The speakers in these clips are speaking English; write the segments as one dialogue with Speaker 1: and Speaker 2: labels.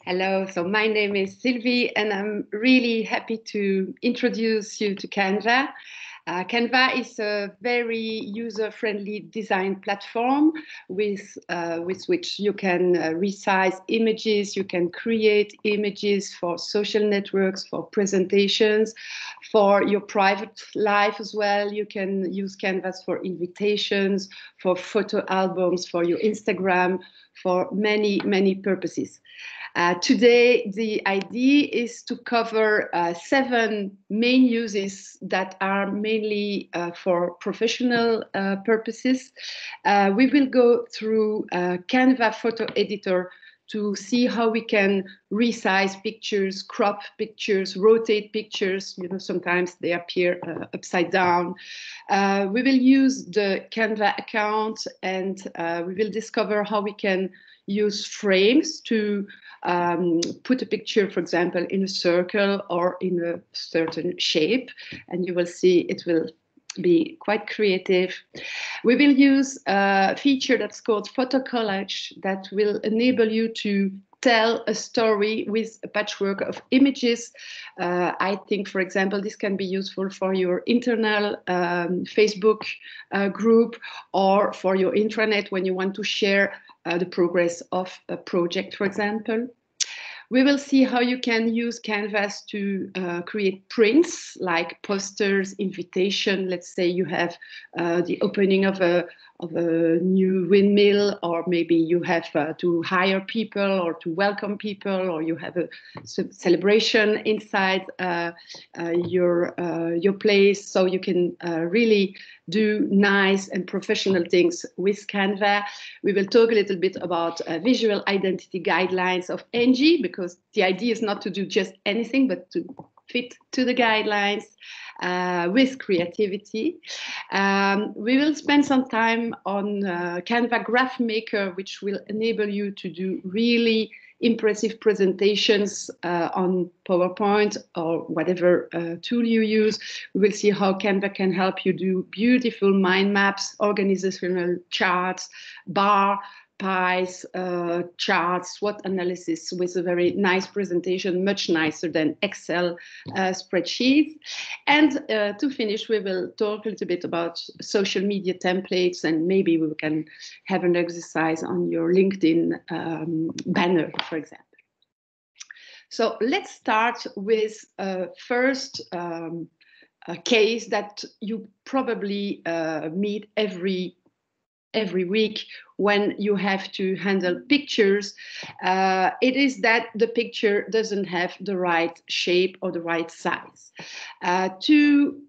Speaker 1: Hello, so my name is Sylvie and I'm really happy to introduce you to Canva. Canva is a very user-friendly design platform with which you can resize images, you can create images for social networks, for presentations, for your private life as well. You can use Canvas for invitations, for photo albums, for your Instagram, for many, many purposes. Today, the idea is to cover 7 main uses that are mainly for professional purposes. We will go through Canva photo editor to see how we can resize pictures, crop pictures, rotate pictures. You know, sometimes they appear upside down. We will use the Canva account and we will discover how we can use frames to put a picture, for example, in a circle or in a certain shape, and you will see it will be quite creative. We will use a feature that's called photo collage that will enable you to tell a story with a patchwork of images. I think, for example, this can be useful for your internal Facebook group or for your intranet when you want to share the progress of a project, for example. We will see how you can use Canvas to create prints like posters, invitation. Let's say you have the opening of a new windmill, or maybe you have to hire people or to welcome people, or you have a celebration inside your place. So you can really do nice and professional things with Canva. We will talk a little bit about visual identity guidelines of NG, because the idea is not to do just anything, but to fit to the guidelines with creativity. We will spend some time on Canva Graph Maker, which will enable you to do really impressive presentations on PowerPoint or whatever tool you use. We will see how Canva can help you do beautiful mind maps, organizational charts, bar, pies, charts, SWOT analysis with a very nice presentation, much nicer than Excel spreadsheets. And to finish, we will talk a little bit about social media templates, and maybe we can have an exercise on your LinkedIn banner, for example. So let's start with first a case that you probably meet every week when you have to handle pictures. It is that the picture doesn't have the right shape or the right size. To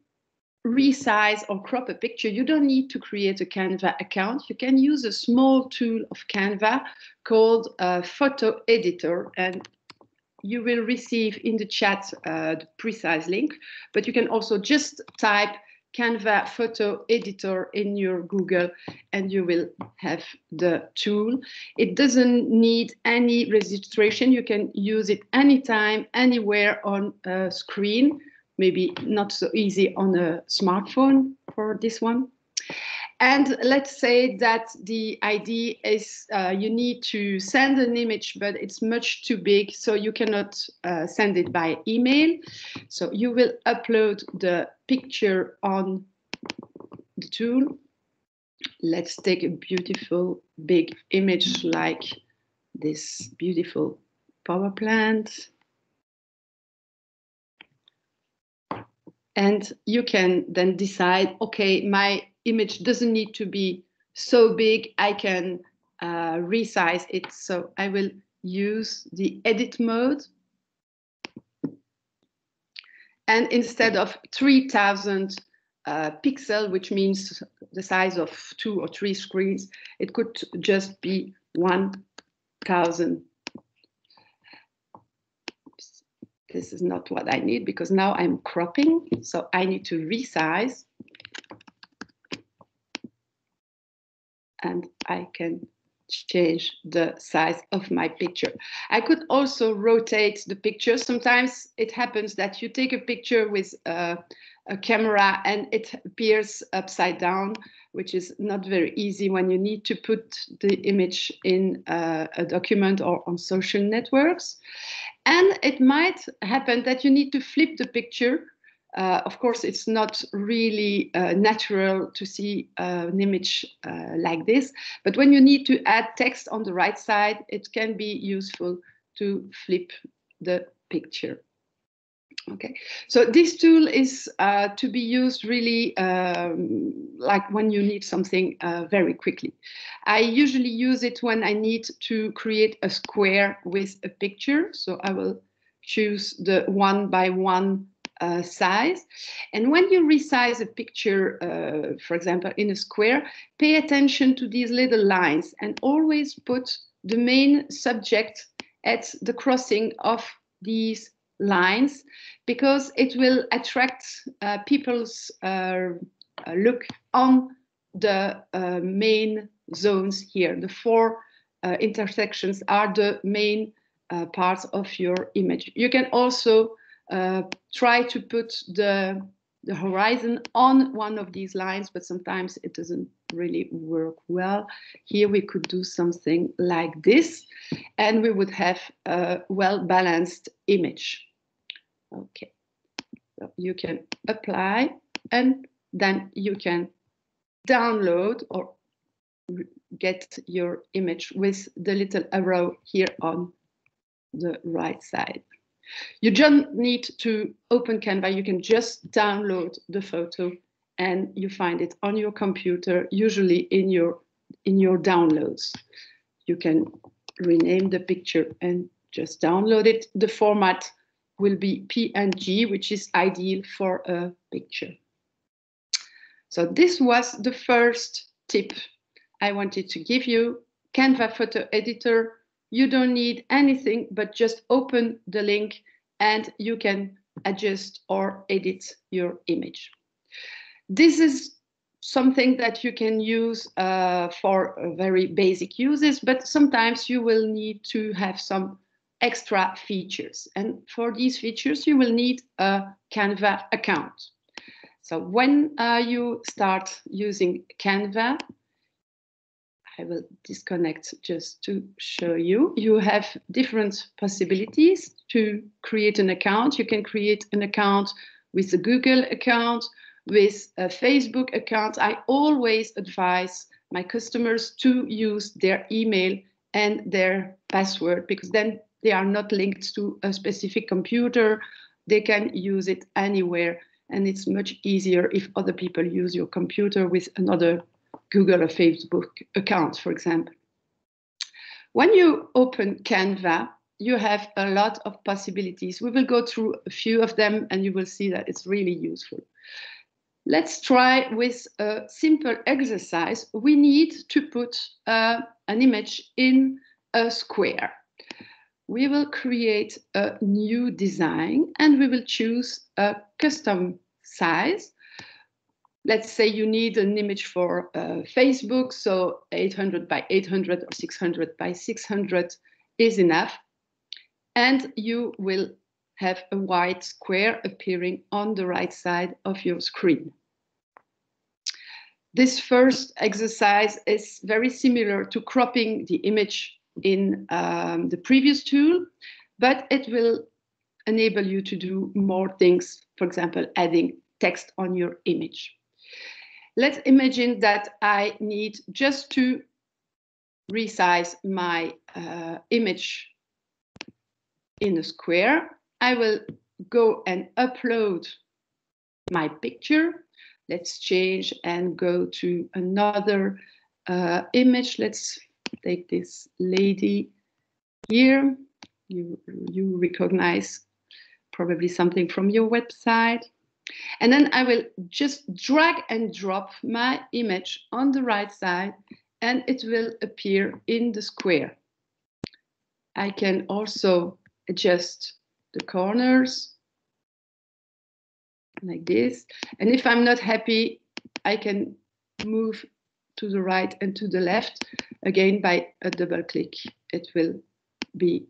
Speaker 1: resize or crop a picture, you don't need to create a Canva account. You can use a small tool of Canva called Photo Editor, and you will receive in the chat the precise link, but you can also just type Canva Photo Editor in your Google and you will have the tool. It doesn't need any registration. You can use it anytime, anywhere on a screen. Maybe not so easy on a smartphone for this one. And let's say that the idea is you need to send an image, but it's much too big, so you cannot send it by email. So you will upload the picture on the tool. Let's take a beautiful big image like this beautiful power plant. And you can then decide, okay, my image doesn't need to be so big, I can resize it. So I will use the edit mode. And instead of 3000 pixels, which means the size of 2 or 3 screens, it could just be 1000. This is not what I need because now I'm cropping, so I need to resize. And I can change the size of my picture. I could also rotate the picture. Sometimes it happens that you take a picture with a camera and it appears upside down. which is not very easy when you need to put the image in a document or on social networks. And it might happen that you need to flip the picture. Of course, it's not really natural to see an image like this, but when you need to add text on the right side, it can be useful to flip the picture. Okay, so this tool is to be used really like when you need something very quickly. I usually use it when I need to create a square with a picture. So I will choose the 1x1 size. And when you resize a picture, for example, in a square, pay attention to these little lines and always put the main subject at the crossing of these lines, because it will attract people's look on the main zones here. The four intersections are the main parts of your image. You can also try to put the horizon on one of these lines, but sometimes it doesn't really work well. Here we could do something like this, and we would have a well-balanced image. Okay, so you can apply, and then you can download or get your image with the little arrow here on the right side. You don't need to open Canva, you can just download the photo and you find it on your computer, usually in your downloads. You can rename the picture and just download it. The format will be PNG, which is ideal for a picture. So this was the first tip I wanted to give you. Canva photo editor. You don't need anything, but just open the link and you can adjust or edit your image. This is something that you can use for very basic uses, but sometimes you will need to have some extra features. And for these features, you will need a Canva account. So when you start using Canva, I will disconnect just to show you. You have different possibilities to create an account. You can create an account with a Google account, with a Facebook account. I always advise my customers to use their email and their password, because then they are not linked to a specific computer. They can use it anywhere, and it's much easier if other people use your computer with another Google or Facebook account, for example. When you open Canva, you have a lot of possibilities. We will go through a few of them and you will see that it's really useful. Let's try with a simple exercise. We need to put an image in a square. We will create a new design and we will choose a custom size. Let's say you need an image for Facebook, so 800 by 800 or 600 by 600 is enough. And you will have a white square appearing on the right side of your screen. This first exercise is very similar to cropping the image in the previous tool, but it will enable you to do more things, for example, adding text on your image. Let's imagine that I need just to resize my image in a square. I will go and upload my picture. Let's change and go to another image. Let's take this lady here. You recognize probably something from your website. And then I will just drag and drop my image on the right side and it will appear in the square. I can also adjust the corners like this. And if I'm not happy, I can move to the right and to the left again by a double click. It will be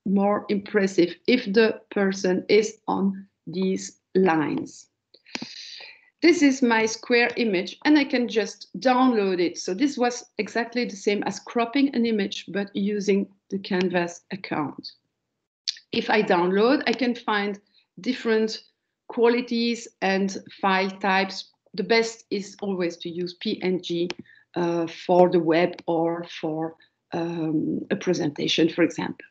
Speaker 1: more impressive if the person is on these lines. This is my square image, and I can just download it. So this was exactly the same as cropping an image, but using the Canvas account. If I download, I can find different qualities and file types. The best is always to use PNG for the web or for a presentation, for example.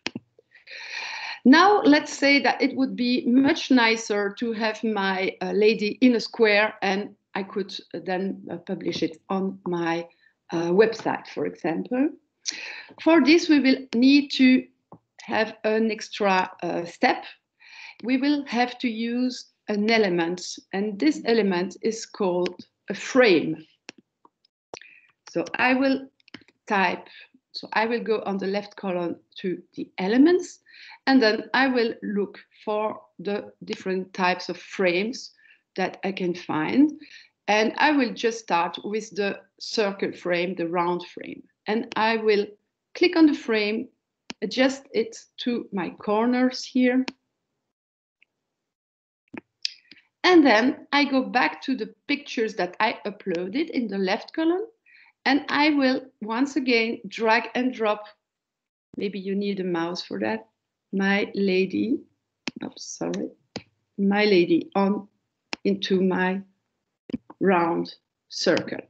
Speaker 1: Now, let's say that it would be much nicer to have my lady in a square, and I could then publish it on my website, for example. For this, we will need to have an extra step. We will have to use an element, and this element is called a frame. So I will go on the left column to the elements, and then I will look for the different types of frames that I can find. And I will just start with the circle frame, the round frame. And I will click on the frame, adjust it to my corners here. And then I go back to the pictures that I uploaded in the left column. And I will once again drag and drop. Maybe you need a mouse for that. My lady on into my round circle.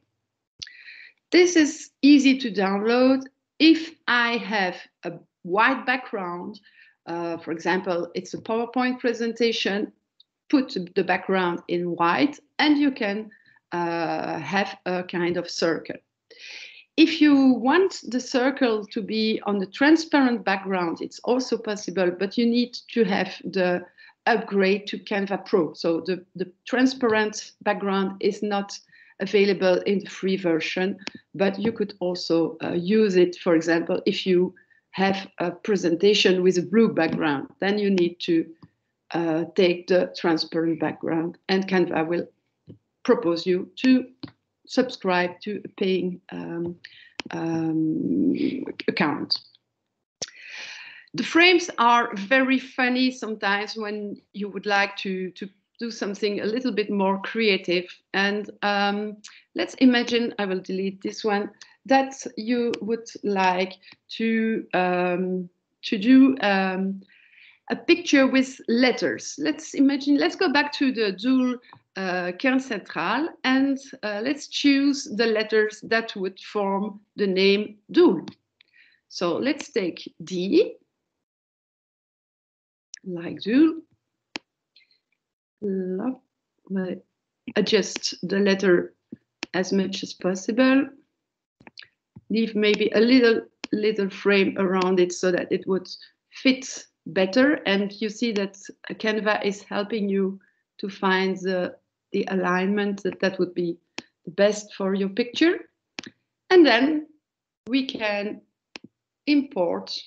Speaker 1: This is easy to download. If I have a white background, for example, it's a PowerPoint presentation, put the background in white, and you can have a kind of circle. If you want the circle to be on the transparent background, it's also possible, but you need to have the upgrade to Canva Pro. So the transparent background is not available in the free version, but you could also use it, for example, if you have a presentation with a blue background, then you need to take the transparent background, and Canva will propose you to subscribe to a paying account. The frames are very funny sometimes when you would like to do something a little bit more creative. And let's imagine, I will delete this one, that you would like to do a picture with letters. Let's go back to the Doel Kern Central, and let's choose the letters that would form the name Doel. So let's take D, like Doel. Adjust the letter as much as possible. Leave maybe a little frame around it so that it would fit better. And you see that Canva is helping you to find the alignment that would be the best for your picture. And then we can import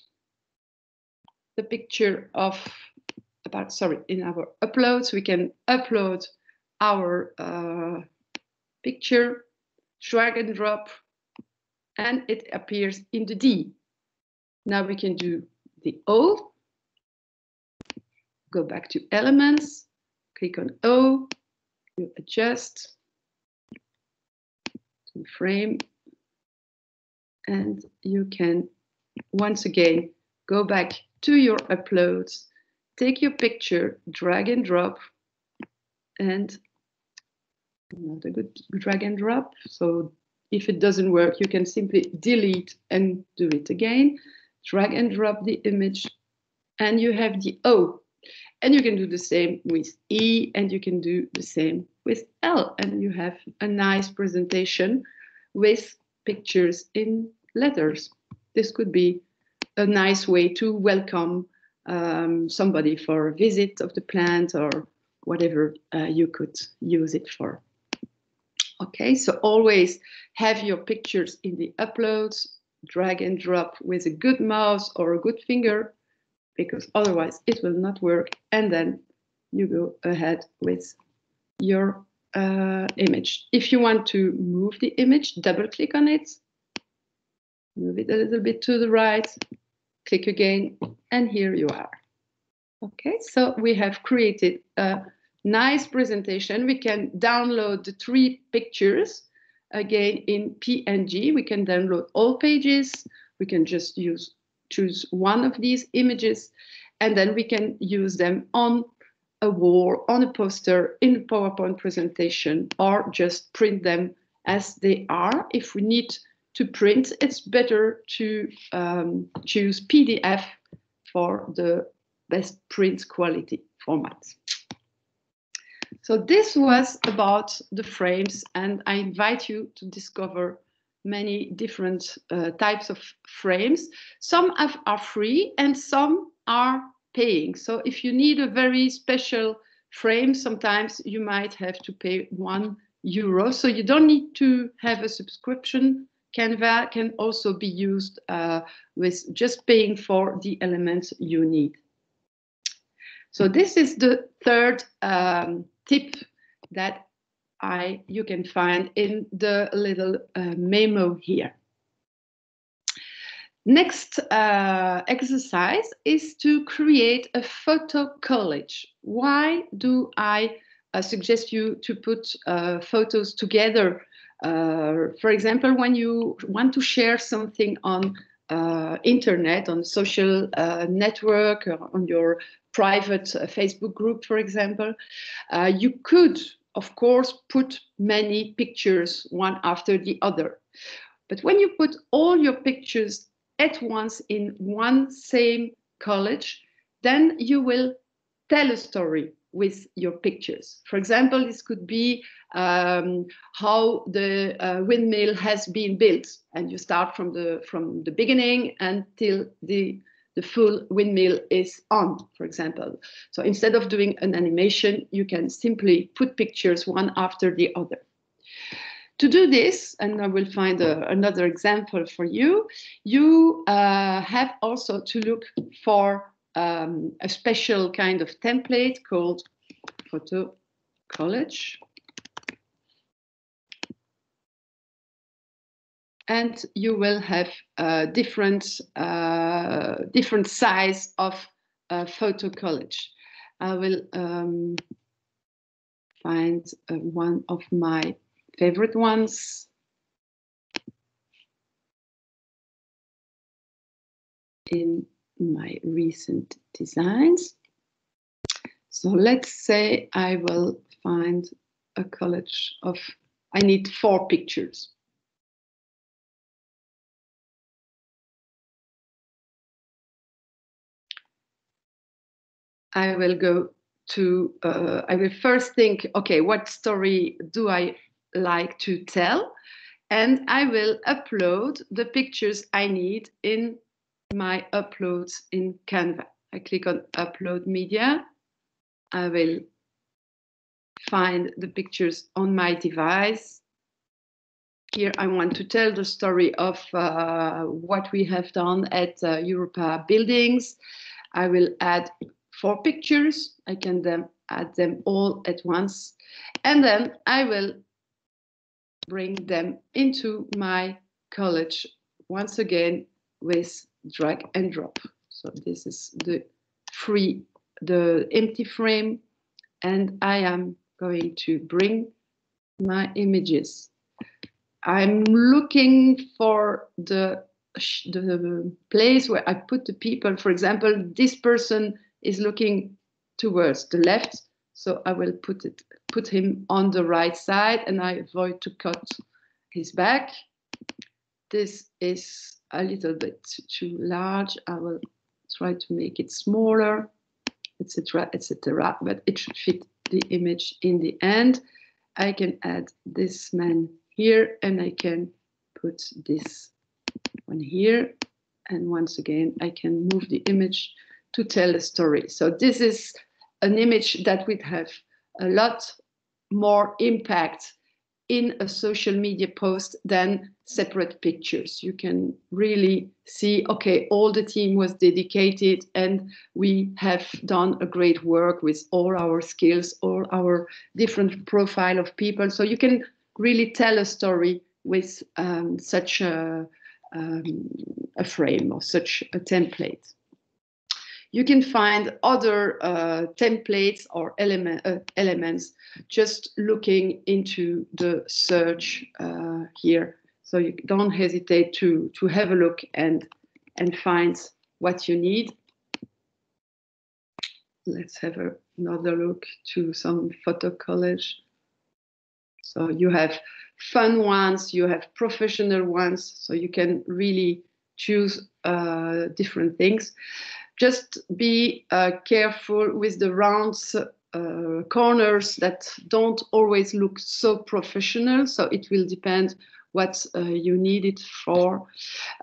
Speaker 1: the picture in our uploads. We can upload our picture, drag and drop, and it appears in the D. Now we can do the O. Go back to elements, click on O, you adjust to frame, and you can once again go back to your uploads, take your picture, drag and drop, and another good drag and drop. So if it doesn't work, you can simply delete and do it again. Drag and drop the image, and you have the O. And you can do the same with E, and you can do the same with L. And you have a nice presentation with pictures in letters. This could be a nice way to welcome somebody for a visit of the plant or whatever you could use it for. Okay, so always have your pictures in the uploads, drag and drop with a good mouse or a good finger, because otherwise it will not work. And then you go ahead with your image. If you want to move the image, double click on it, move it a little bit to the right, click again, and here you are. Okay, so we have created a nice presentation. We can download the 3 pictures, again in PNG. We can download all pages. We can just choose one of these images, and then we can use them on a wall, on a poster, in a PowerPoint presentation, or just print them as they are. If we need to print, it's better to choose PDF for the best print quality formats. So this was about the frames, and I invite you to discover many different types of frames. Some are free and some are paying. So if you need a very special frame, sometimes you might have to pay €1. So you don't need to have a subscription. Canva can also be used with just paying for the elements you need. So this is the third tip that you can find in the little memo here. Next exercise is to create a photo collage. Why do I suggest you to put photos together? For example, when you want to share something on internet, on social network, or on your private Facebook group, for example, you could, of course, put many pictures one after the other. But when you put all your pictures at once in one same collage, then you will tell a story with your pictures. For example, this could be how the windmill has been built, and you start from the beginning until the full windmill is on, for example. So instead of doing an animation, you can simply put pictures one after the other. To do this, and I will find another example for you, you have also to look for a special kind of template called Photo Collage. And you will have different size of photo collage. I will find one of my favorite ones. In my recent designs. So let's say I will find a collage of, I need 4 pictures. I will go to, I will first think, okay, what story do I like to tell? And I will upload the pictures I need in my uploads in Canva. I click on Upload Media. I will find the pictures on my device. Here I want to tell the story of what we have done at Europa Buildings. I will add 4 pictures. I can then add them all at once. And then I will bring them into my collage once again with drag and drop. So this is the empty frame, and I am going to bring my images. I'm looking for the place where I put the people. For example, this person is looking towards the left, so I will put him on the right side, and I avoid to cut his back. This is a little bit too large. I will try to make it smaller, etc., etc., but it should fit the image in the end. I can add this man here, and I can put this one here. And once again, I can move the image to tell a story. So this is an image that would have a lot more impact in a social media post than separate pictures. You can really see, okay, all the team was dedicated and we have done a great work with all our skills, all our different profile of people. So you can really tell a story with such a frame or such a template. You can find other templates or elements just looking into the search here. So you don't hesitate to have a look and find what you need. Let's have another look to some photo collage. So you have fun ones, you have professional ones, so you can really choose different things. Just be careful with the round corners that don't always look so professional, so it will depend what you need it for.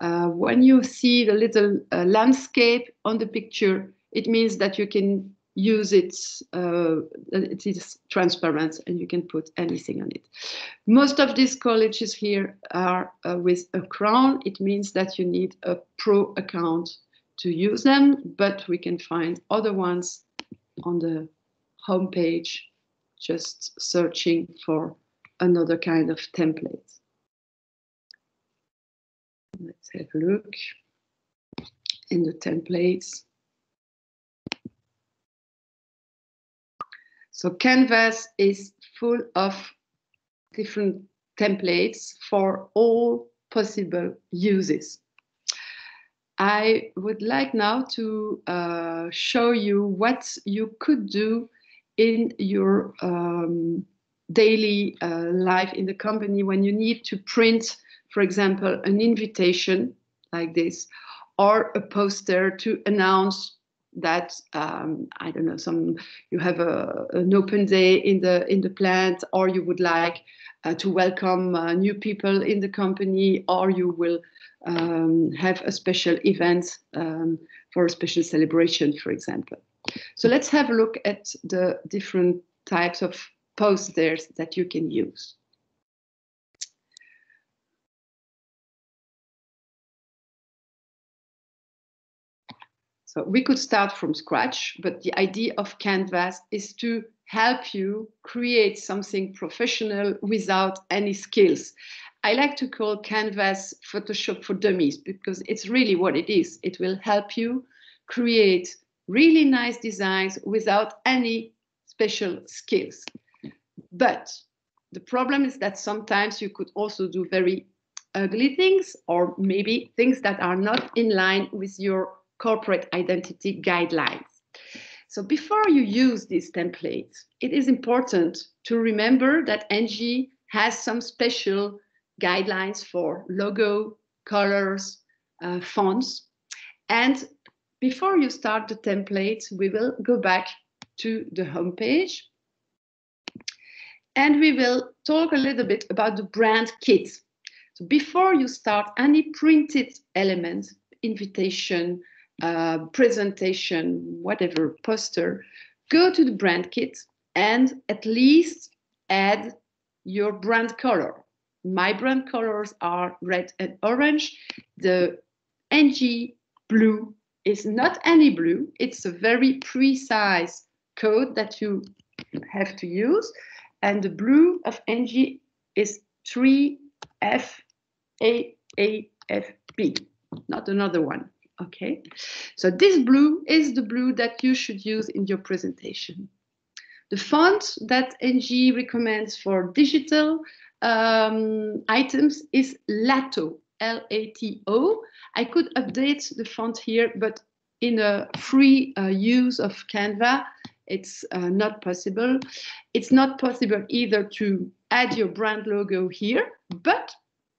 Speaker 1: When you see the little landscape on the picture, it means that you can use it, it is transparent and you can put anything on it. Most of these colleges here are with a crown. It means that you need a pro account to use them, but we can find other ones on the home page, just searching for another kind of template. Let's have a look in the templates. So Canvas is full of different templates for all possible uses. I would like now to show you what you could do in your daily life in the company when you need to print, for example, an invitation like this, or a poster to announce that I don't know, you have an open day in the plant, or you would like to welcome new people in the company, or you will have a special event for a special celebration, for example. So let's have a look at the different types of posters that you can use. So we could start from scratch, but the idea of Canvas is to help you create something professional without any skills. I like to call Canvas Photoshop for Dummies because it's really what it is. It will help you create really nice designs without any special skills. But the problem is that sometimes you could also do very ugly things, or maybe things that are not in line with your corporate identity guidelines. So before you use these templates, it is important to remember that NG has some special guidelines for logo, colors, fonts. And before you start the templates, we will go back to the home page. And we will talk a little bit about the brand kit. So before you start any printed element, invitation, presentation, whatever, poster, go to the brand kit and at least add your brand color. My brand colors are red and orange. The NG blue is not any blue. It's a very precise code that you have to use. And the blue of NG is 3FAAFB, not another one. Okay, so this blue is the blue that you should use in your presentation. The font that NG recommends for digital items is Lato, L-A-T-O. I could update the font here, but in a free use of Canva, it's not possible. It's not possible either to add your brand logo here, but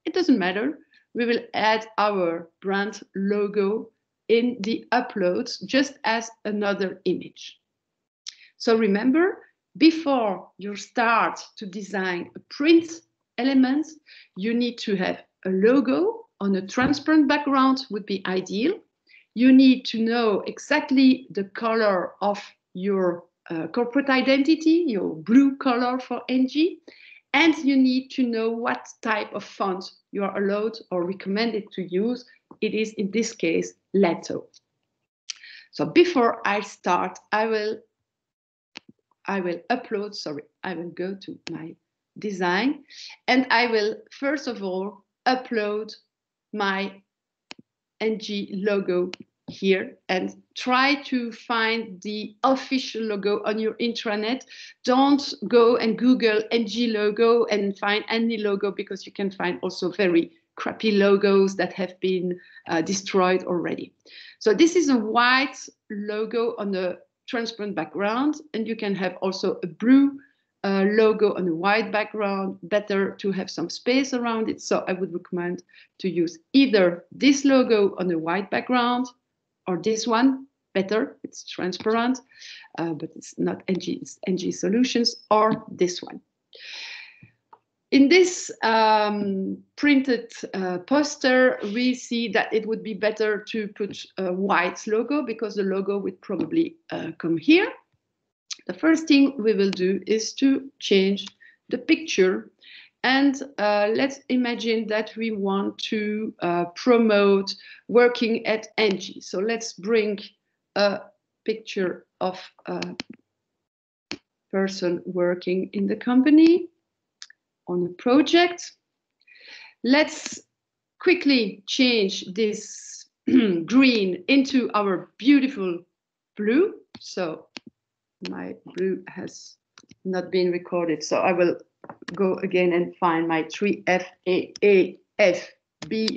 Speaker 1: it doesn't matter. We will add our brand logo in the uploads just as another image. So remember, before you start to design a print element, you need to have a logo on a transparent background would be ideal. You need to know exactly the color of your corporate identity, your blue color for NG, and you need to know what type of font you are allowed or recommended to use. It is, in this case, Lato. So before I start, I will upload, sorry, I will go to my design, and I will, first of all, upload my NG logo here and try to find the official logo on your intranet. Don't go and Google NG logo and find any logo, because you can find also very crappy logos that have been destroyed already. So this is a white logo on a transparent background, and you can have also a blue logo on a white background. Better to have some space around it. So I would recommend to use either this logo on a white background or this one. Better, it's transparent, but it's not NG, it's NG Solutions, or this one. In this printed poster, we see that it would be better to put a white logo, because the logo would probably come here. The first thing we will do is to change the picture. And let's imagine that we want to promote working at NG. So let's bring a picture of a person working in the company on a project. Let's quickly change this green into our beautiful blue. So my blue has not been recorded, so I will go again and find my 3FAAFB,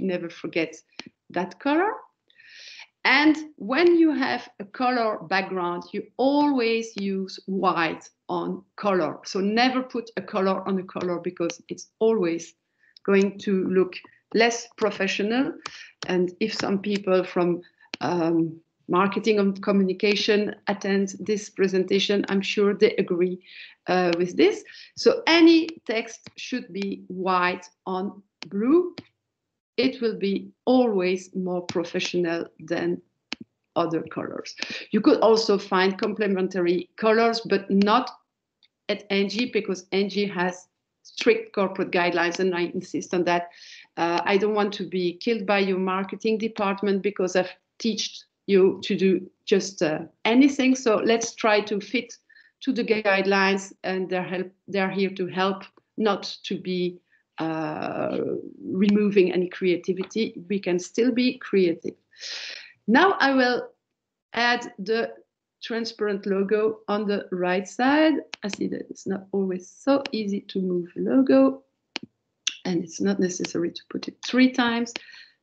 Speaker 1: never forget that color. And when you have a color background, you always use white on color. So never put a color on a color, because it's always going to look less professional. And if some people from marketing and communication attend this presentation, I'm sure they agree with this. So any text should be white on blue. It will be always more professional than other colors. You could also find complementary colors, but not at NG, because NG has strict corporate guidelines, and I insist on that. I don't want to be killed by your marketing department, because I've taught you to do just anything. So let's try to fit to the guidelines, and they're here to help, not to be removing any creativity. We can still be creative. Now I will add the transparent logo on the right side. I see that it's not always so easy to move the logo, and it's not necessary to put it 3 times.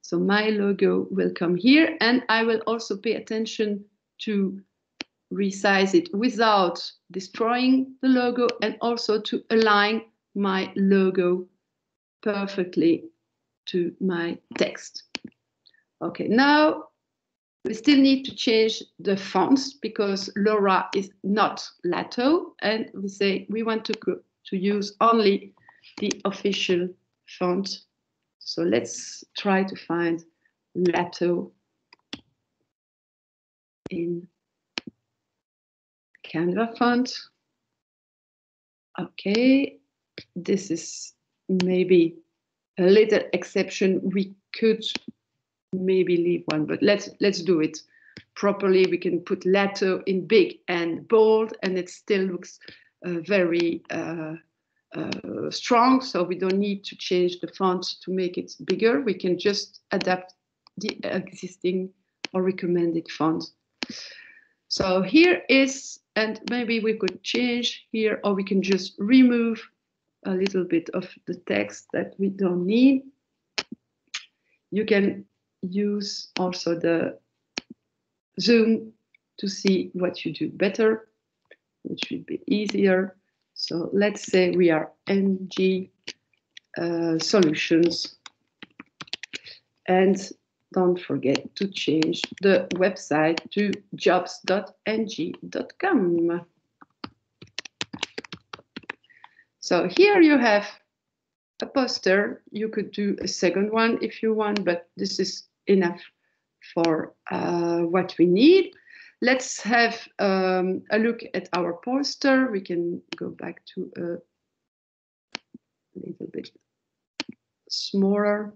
Speaker 1: So my logo will come here, and I will also pay attention to resize it without destroying the logo, and also to align my logo perfectly to my text. Okay, now we still need to change the fonts, because Laura is not Lato, and we say we want to use only the official font. So let's try to find Lato in Canva font. Okay, this is maybe a little exception. We could maybe leave one, but let's do it properly. We can put Lato in big and bold, and it still looks very strong. So we don't need to change the font to make it bigger. We can just adapt the existing or recommended font. So here is, and maybe we could change here, or we can just remove a little bit of the text that we don't need. You can use also the zoom to see what you do better, which would be easier. So let's say we are NG Solutions, and don't forget to change the website to jobs.ng.com. So here you have a poster. You could do a second one if you want, but this is enough for what we need. Let's have a look at our poster. We can go back to a little bit smaller.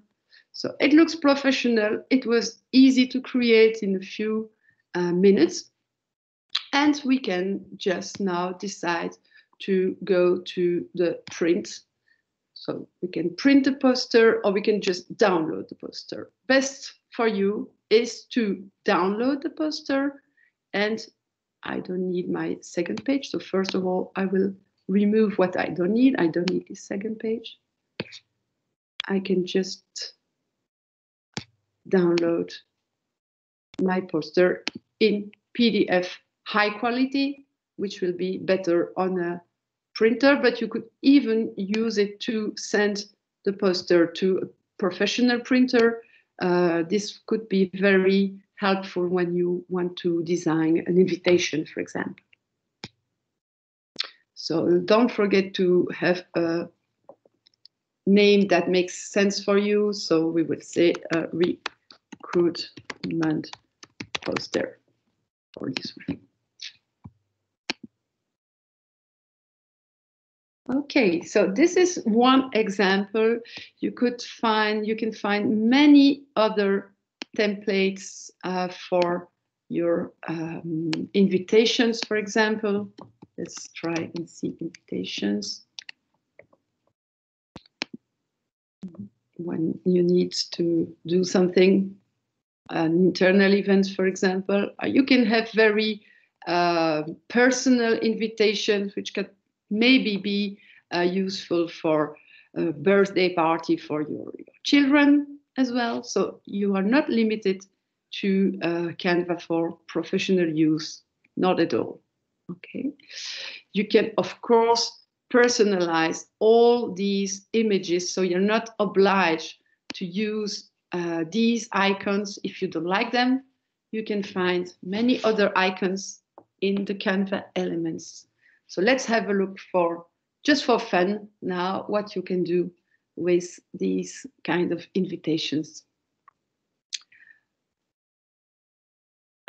Speaker 1: So it looks professional. It was easy to create in a few minutes. And we can just now decide to go to the print. So we can print a poster or we can just download the poster. Best for you is to download the poster, and I don't need my second page. So first of all, I will remove what I don't need. I don't need this second page. I can just download my poster in PDF high quality, which will be better on a printer, but you could even use it to send the poster to a professional printer. This could be very helpful when you want to design an invitation, for example. So don't forget to have a name that makes sense for you. So we would say recruitment poster for this one. Okay, so this is one example. You can find many other templates for your invitations, for example. Let's try and see invitations. When you need to do something, an internal event, for example, you can have very personal invitations, which can maybe be useful for a birthday party for your children as well. So you are not limited to Canva for professional use, not at all. Okay, you can of course personalize all these images, so you're not obliged to use these icons. If you don't like them, you can find many other icons in the Canva elements. So let's have a look just for fun now, what you can do with these kind of invitations.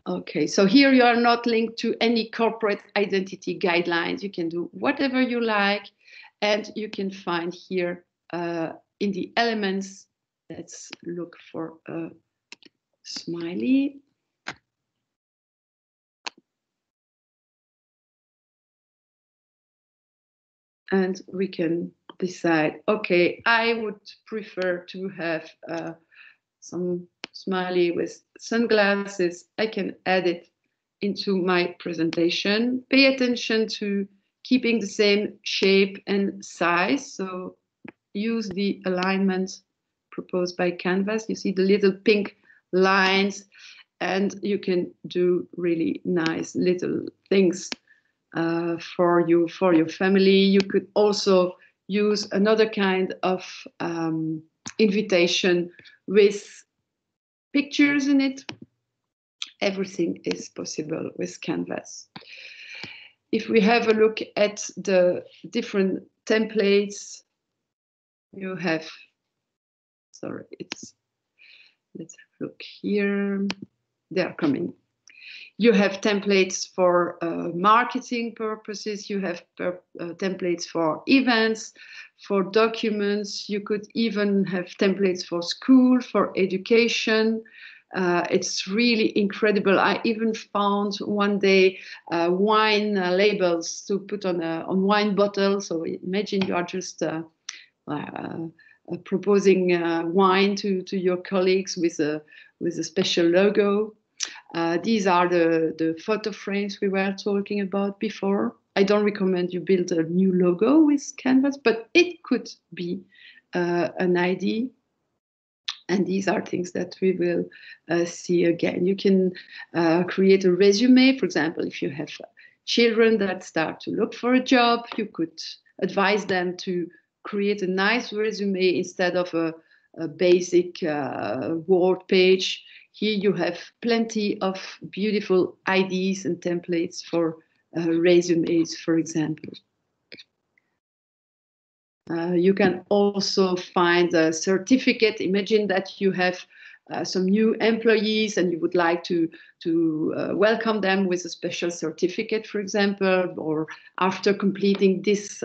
Speaker 1: Okay, so here you are not linked to any corporate identity guidelines. You can do whatever you like, and you can find here in the elements, let's look for a smiley. And we can decide, okay, I would prefer to have some smiley with sunglasses. I can add it into my presentation. Pay attention to keeping the same shape and size. So use the alignment proposed by Canvas. You see the little pink lines, and you can do really nice little things for your family. You could also use another kind of invitation with pictures in it. Everything is possible with Canvas. If we have a look at the different templates, you have, let's have a look here. They are coming. You have templates for marketing purposes. You have templates for events, for documents. You could even have templates for school, for education. It's really incredible. I even found one day wine labels to put on wine bottles. So imagine you are just proposing wine to your colleagues with a special logo. These are the photo frames we were talking about before. I don't recommend you build a new logo with Canvas, but it could be an idea. And these are things that we will see again. You can create a resume. For example, if you have children that start to look for a job, you could advise them to create a nice resume instead of a basic Word page. Here you have plenty of beautiful ideas and templates for resumes, for example. You can also find a certificate. Imagine that you have some new employees and you would like to welcome them with a special certificate, for example, or after completing this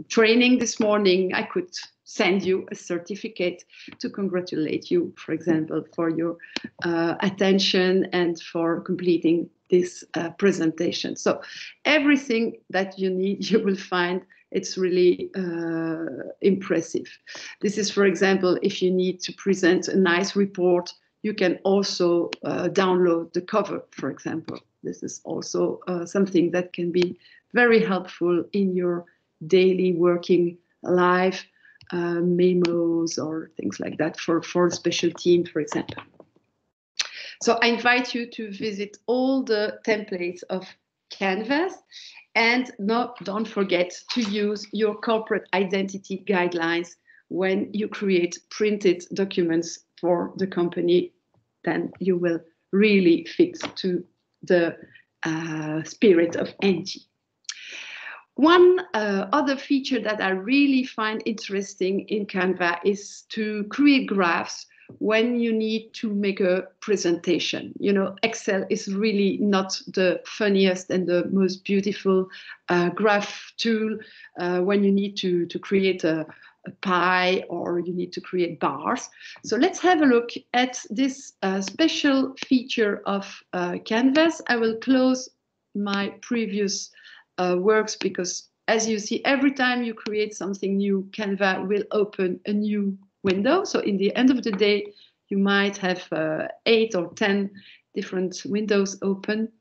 Speaker 1: training this morning, I could send you a certificate to congratulate you, for example, for your attention and for completing this presentation. So everything that you need, you will find it's really impressive. This is, for example, if you need to present a nice report, you can also download the cover, for example. This is also something that can be very helpful in your daily working life, memos or things like that for a special team, for example. So I invite you to visit all the templates of Canvas, and don't forget to use your corporate identity guidelines when you create printed documents for the company. Then you will really fit to the spirit of NG. One other feature that I really find interesting in Canva is to create graphs when you need to make a presentation. You know, Excel is really not the funniest and the most beautiful graph tool when you need to create a pie or you need to create bars. So let's have a look at this special feature of Canvas. I will close my previous works because, as you see, every time you create something new, Canva will open a new window. So in the end of the day, you might have 8 or 10 different windows open.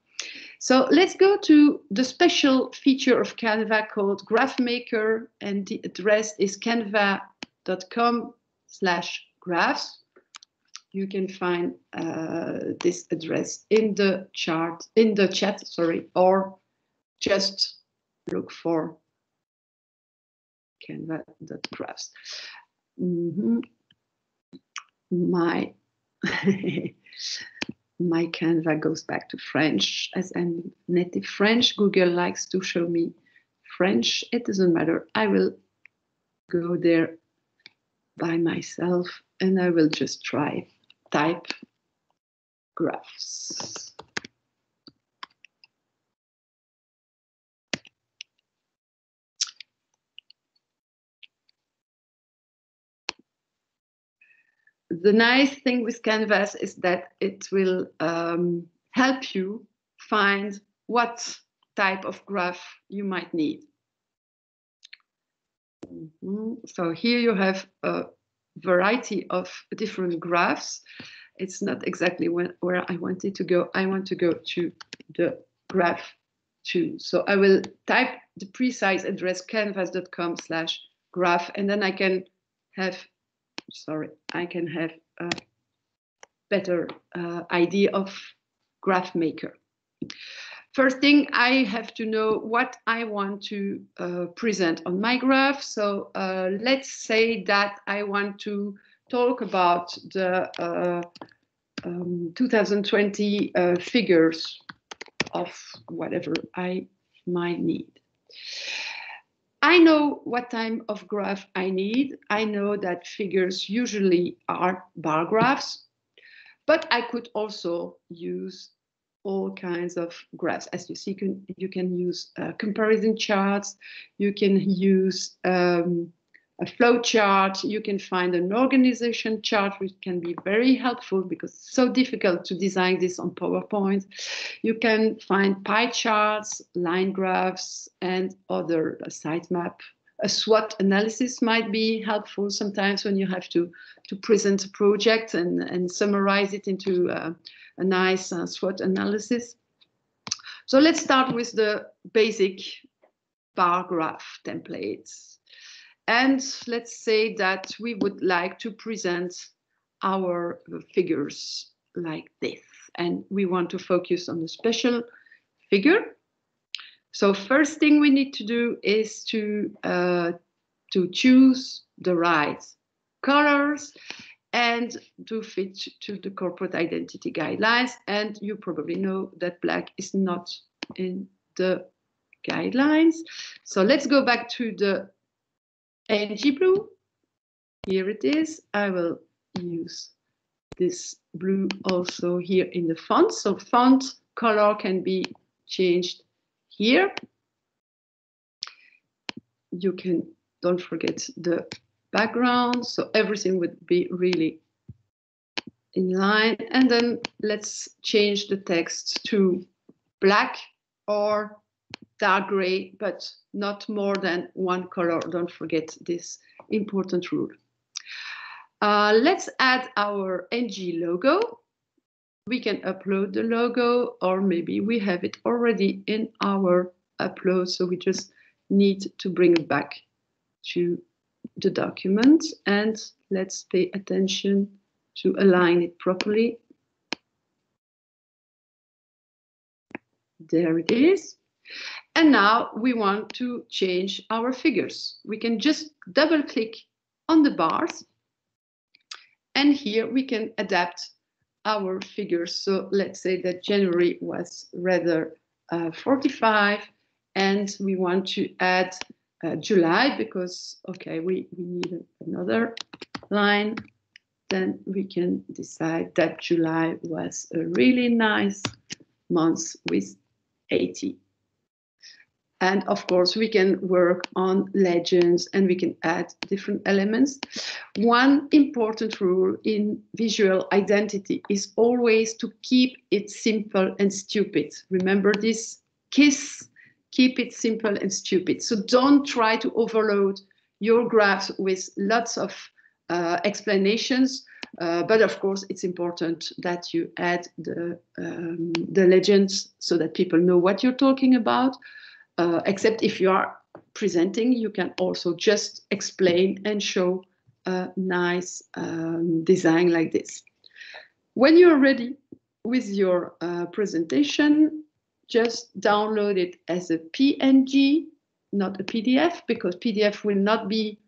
Speaker 1: So let's go to the special feature of Canva called Graph Maker, and the address is canva.com/graphs. You can find this address in the chat, or just look for canva.graphs. My my Canva goes back to French, as I'm native French. Google likes to show me French. It doesn't matter. I will go there by myself and I will just type graphs. The nice thing with Canvas is that it will help you find what type of graph you might need. So here you have a variety of different graphs. It's not exactly where I wanted to go. I want to go to the graph 2. So I will type the precise address canvas.com/graph, and then I can have a better idea of Graph Maker. First thing, I have to know what I want to present on my graph. So let's say that I want to talk about the 2020 figures of whatever I might need. I know what type of graph I need. I know that figures usually are bar graphs, but I could also use all kinds of graphs. As you see, you can use comparison charts, you can use a flow chart, you can find an organization chart, which can be very helpful because it's so difficult to design this on PowerPoint. You can find pie charts, line graphs, and other sitemap. A SWOT analysis might be helpful sometimes when you have to present a project and summarize it into a nice SWOT analysis. So let's start with the basic bar graph templates. And let's say that we would like to present our figures like this, and we want to focus on a special figure. So first thing we need to do is to choose the right colors and to fit to the corporate identity guidelines. And you probably know that black is not in the guidelines. So let's go back to the NG blue. Here it is. I will use this blue also here in the font. So font color can be changed here. You can, don't forget the background. So everything would be really in line. And then let's change the text to black or dark gray, but not more than one color. Don't forget this important rule. Let's add our NG logo. We can upload the logo, or maybe we have it already in our upload, so we just need to bring it back to the document, and let's pay attention to align it properly. There it is. And now we want to change our figures. We can just double click on the bars, and here we can adapt our figures. So let's say that January was rather 45, and we want to add July because, okay, we need another line. Then we can decide that July was a really nice month with 80. And of course, we can work on legends and we can add different elements. One important rule in visual identity is always to keep it simple and stupid. Remember this KISS, keep it simple and stupid. So don't try to overload your graphs with lots of explanations. But of course, it's important that you add the legends so that people know what you're talking about. Except if you are presenting, you can also just explain and show a nice design like this. When you're ready with your presentation, just download it as a PNG, not a PDF, because PDF will not be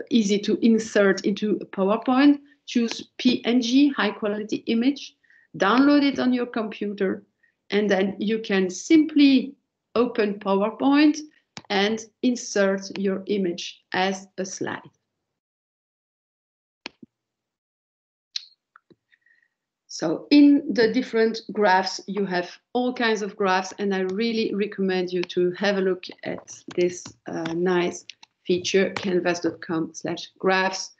Speaker 1: easy to insert into a PowerPoint. Choose PNG, high quality image, download it on your computer, and then you can simply open PowerPoint and insert your image as a slide. So in the different graphs, you have all kinds of graphs, and I really recommend you to have a look at this nice feature, canvas.com/graphs.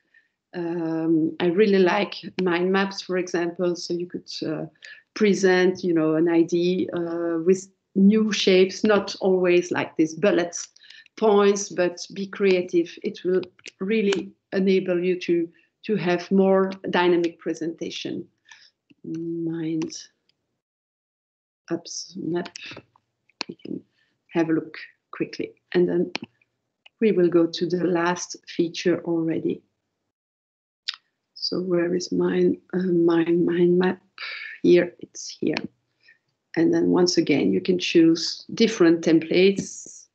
Speaker 1: I really like mind maps, for example, so you could present, you know, an idea with new shapes, not always like these bullet points, but be creative. It will really enable you to have more dynamic presentation. Mind apps map. We can have a look quickly, and then we will go to the last feature already. So where is my mind map? Here, it's here. And then once again, you can choose different templates.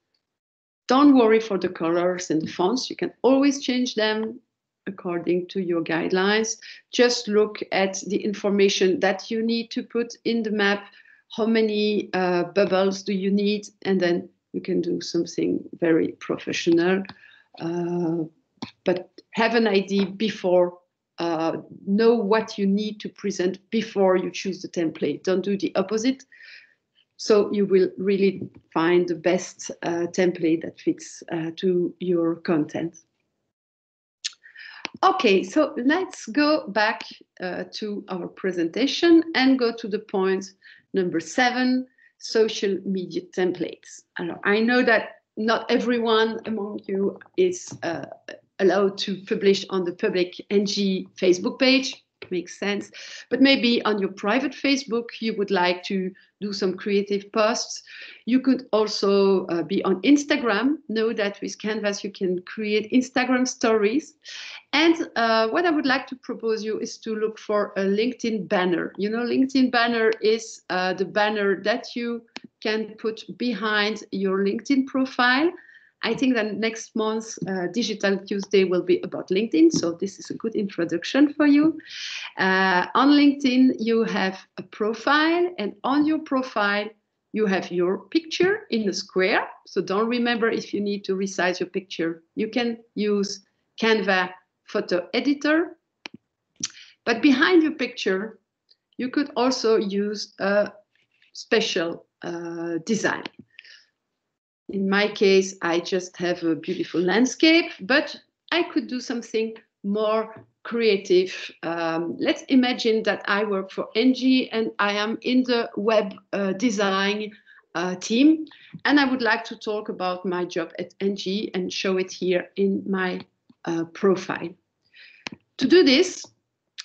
Speaker 1: Don't worry for the colors and the fonts. You can always change them according to your guidelines. Just look at the information that you need to put in the map. How many bubbles do you need? And then you can do something very professional. But have an idea before. Know what you need to present before you choose the template. Don't do the opposite. So you will really find the best template that fits to your content. Okay, so let's go back to our presentation and go to the point number 7, social media templates. I know that not everyone among you is allowed to publish on the public NG Facebook page. Makes sense. But maybe on your private Facebook, you would like to do some creative posts. You could also be on Instagram. Know that with Canvas, you can create Instagram stories. And what I would like to propose you is to look for a LinkedIn banner. You know, LinkedIn banner is the banner that you can put behind your LinkedIn profile. I think that next month, Digital Tuesday will be about LinkedIn. So this is a good introduction for you. On LinkedIn, you have a profile, and on your profile, you have your picture in a square. So don't remember if you need to resize your picture. You can use Canva photo editor. But behind your picture, you could also use a special design. In my case, I just have a beautiful landscape, but I could do something more creative. Let's imagine that I work for NG and I am in the web design. team. And I would like to talk about my job at NG and show it here in my profile. To do this,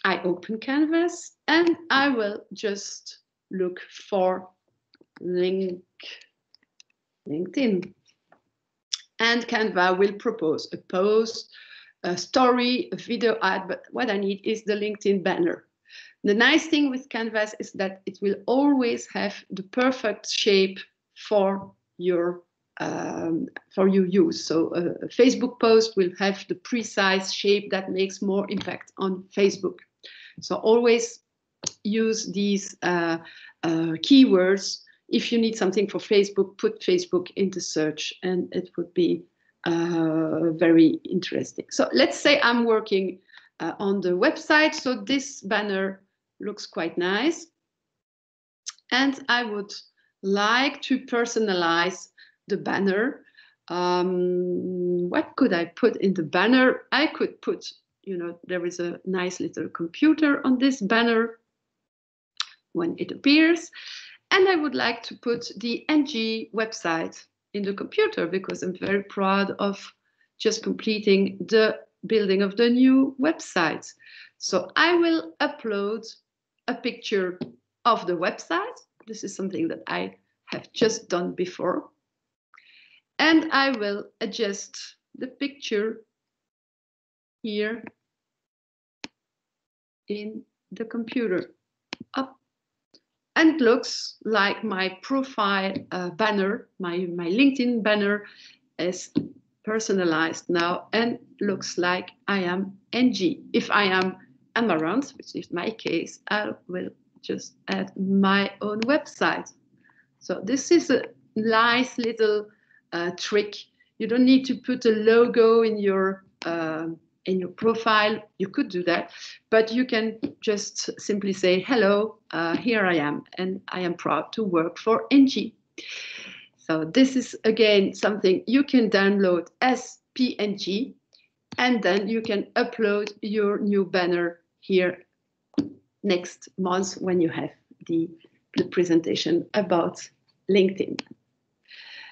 Speaker 1: I open Canvas and I will just look for LinkedIn. And Canva will propose a post, a story, a video ad, but what I need is the LinkedIn banner. The nice thing with Canvas is that it will always have the perfect shape for your use. So a Facebook post will have the precise shape that makes more impact on Facebook. So always use these keywords. If you need something for Facebook, put Facebook into search and it would be very interesting. So let's say I'm working on the website. So this banner looks quite nice. And I would like to personalize the banner. What could I put in the banner? I could put, there is a nice little computer on this banner when it appears. And I would like to put the NG website in the computer because I'm very proud of just completing the building of the new website. So I will upload a picture of the website. This is something that I have just done before. And I will adjust the picture here in the computer up. And looks like my profile banner, my LinkedIn banner is personalized now and looks like I am NG. If I am Amaranth, which is my case, I will just add my own website. So this is a nice little trick. You don't need to put a logo in your profile. You could do that, but you can just simply say, hello, here I am, and I am proud to work for NG. So this is, again, something you can download as PNG, and then you can upload your new banner here next month when you have the presentation about LinkedIn.